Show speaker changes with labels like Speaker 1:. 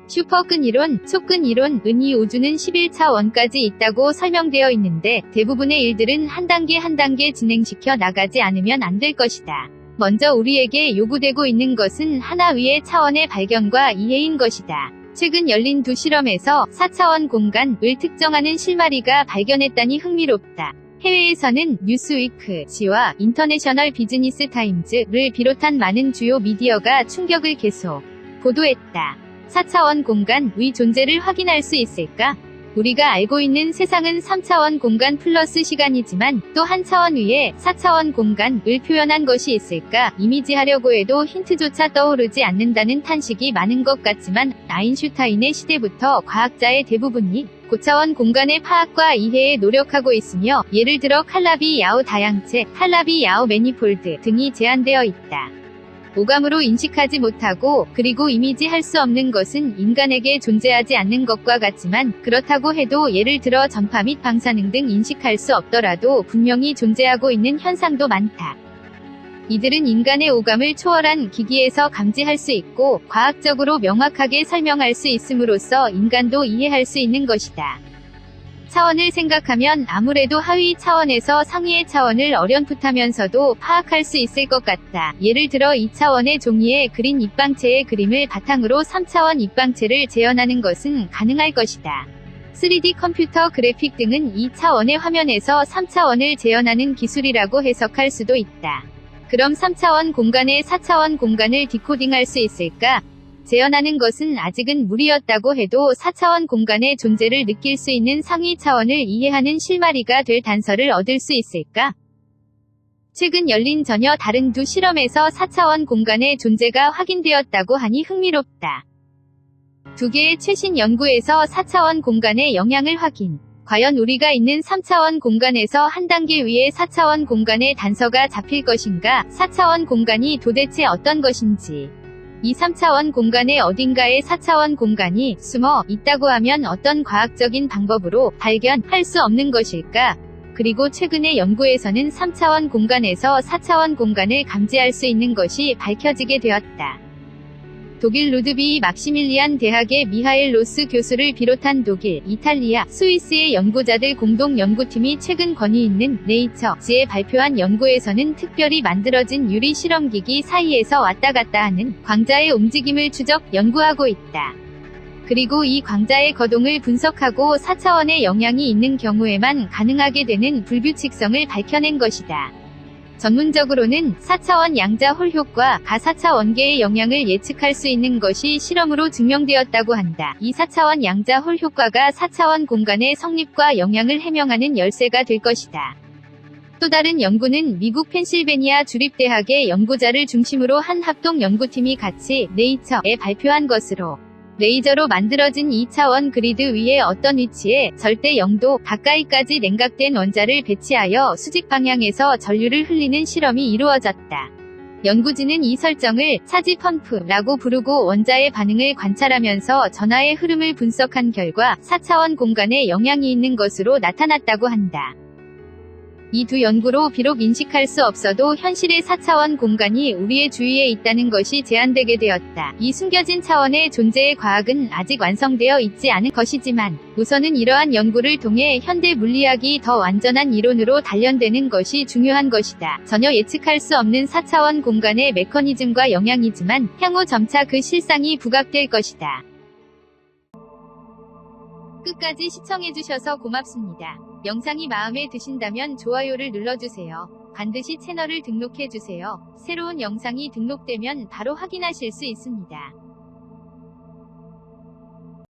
Speaker 1: 슈퍼끈이론, 속끈이론, 은이 우주는 11차원까지 있다고 설명되어 있는데 대부분의 일들은 한 단계 한 단계 진행시켜 나가지 않으면 안 될 것이다. 먼저 우리에게 요구되고 있는 것은 하나 위의 차원의 발견과 이해인 것이다. 최근 열린 두 실험에서 4차원 공간을 특정하는 실마리가 발견했다니 흥미롭다. 해외에서는 뉴스위크, 지와 인터내셔널 비즈니스 타임즈를 비롯한 많은 주요 미디어가 충격을 계속 보도했다. 4차원 공간의 존재를 확인할 수 있을까? 우리가 알고 있는 세상은 3차원 공간 플러스 시간이지만 또 한 차원 위에 4차원 공간을 표현한 것이 있을까? 이미지하려고 해도 힌트조차 떠오르지 않는다는 탄식이 많은 것 같지만 아인슈타인의 시대부터 과학자의 대부분이 고차원 공간의 파악과 이해에 노력하고 있으며 예를 들어 칼라비 야오 다양체, 칼라비 야오 매니폴드 등이 제안되어 있다. 오감으로 인식하지 못하고 그리고 이미지할 수 없는 것은 인간에게 존재하지 않는 것과 같지만 그렇다고 해도 예를 들어 전파 및 방사능 등 인식할 수 없더라도 분명히 존재하고 있는 현상도 많다. 이들은 인간의 오감을 초월한 기기에서 감지할 수 있고 과학적으로 명확하게 설명할 수 있음으로써 인간도 이해할 수 있는 것이다. 차원을 생각하면 아무래도 하위 차원에서 상위의 차원을 어렴풋하면서도 파악할 수 있을 것 같다. 예를 들어 2차원의 종이에 그린 입방체의 그림을 바탕으로 3차원 입방체를 재현하는 것은 가능할 것이다. 3D 컴퓨터 그래픽 등은 2차원의 화면에서 3차원을 재현하는 기술이라고 해석할 수도 있다. 그럼 3차원 공간의 4차원 공간을 디코딩할 수 있을까? 재현하는 것은 아직은 무리였다고 해도 4차원 공간의 존재를 느낄 수 있는 상위 차원을 이해하는 실마리가 될 단서를 얻을 수 있을까? 최근 열린 전혀 다른 두 실험에서 4차원 공간의 존재가 확인되었다고 하니 흥미롭다. 두 개의 최신 연구에서 4차원 공간의 영향을 확인. 과연 우리가 있는 3차원 공간에서 한 단계 위의 4차원 공간의 단서가 잡힐 것인가? 4차원 공간이 도대체 어떤 것인지. 이 3차원 공간의 어딘가에 4차원 공간이 숨어 있다고 하면 어떤 과학적인 방법으로 발견할 수 없는 것일까? 그리고 최근의 연구에서는 3차원 공간에서 4차원 공간을 감지할 수 있는 것이 밝혀지게 되었다. 독일 루드비히 막시밀리안 대학의 미하엘 로스 교수를 비롯한 독일, 이탈리아, 스위스의 연구자들 공동 연구팀이 최근 권위 있는 네이처지에 발표한 연구에서는 특별히 만들어진 유리 실험기기 사이에서 왔다 갔다 하는 광자의 움직임을 추적, 연구하고 있다. 그리고 이 광자의 거동을 분석하고 4차원의 영향이 있는 경우에만 가능하게 되는 불규칙성을 밝혀낸 것이다. 전문적으로는 4차원 양자홀 효과, 가4차 원계의 영향을 예측할 수 있는 것이 실험으로 증명되었다고 한다. 이 4차원 양자홀 효과가 4차원 공간의 성립과 영향을 해명하는 열쇠가 될 것이다. 또 다른 연구는 미국 펜실베니아 주립대학의 연구자를 중심으로 한 합동 연구팀이 같이 네이처에 발표한 것으로 레이저로 만들어진 2차원 그리드 위에 어떤 위치에 절대 0도 가까이까지 냉각된 원자를 배치하여 수직 방향에서 전류를 흘리는 실험이 이루어졌다. 연구진은 이 설정을 차지 펌프라고 부르고 원자의 반응을 관찰하면서 전하의 흐름을 분석한 결과 4차원 공간에 영향이 있는 것으로 나타났다고 한다. 이 두 연구로 비록 인식할 수 없어도 현실의 4차원 공간이 우리의 주위에 있다는 것이 제안되게 되었다. 이 숨겨진 차원의 존재의 과학은 아직 완성되어 있지 않은 것이지만 우선은 이러한 연구를 통해 현대 물리학이 더 완전한 이론으로 단련되는 것이 중요한 것이다. 전혀 예측할 수 없는 4차원 공간의 메커니즘과 영향이지만 향후 점차 그 실상이 부각될 것이다. 끝까지 시청해주셔서 고맙습니다. 영상이 마음에 드신다면 좋아요를 눌러주세요. 반드시 채널을 등록해주세요. 새로운 영상이 등록되면 바로 확인하실 수 있습니다.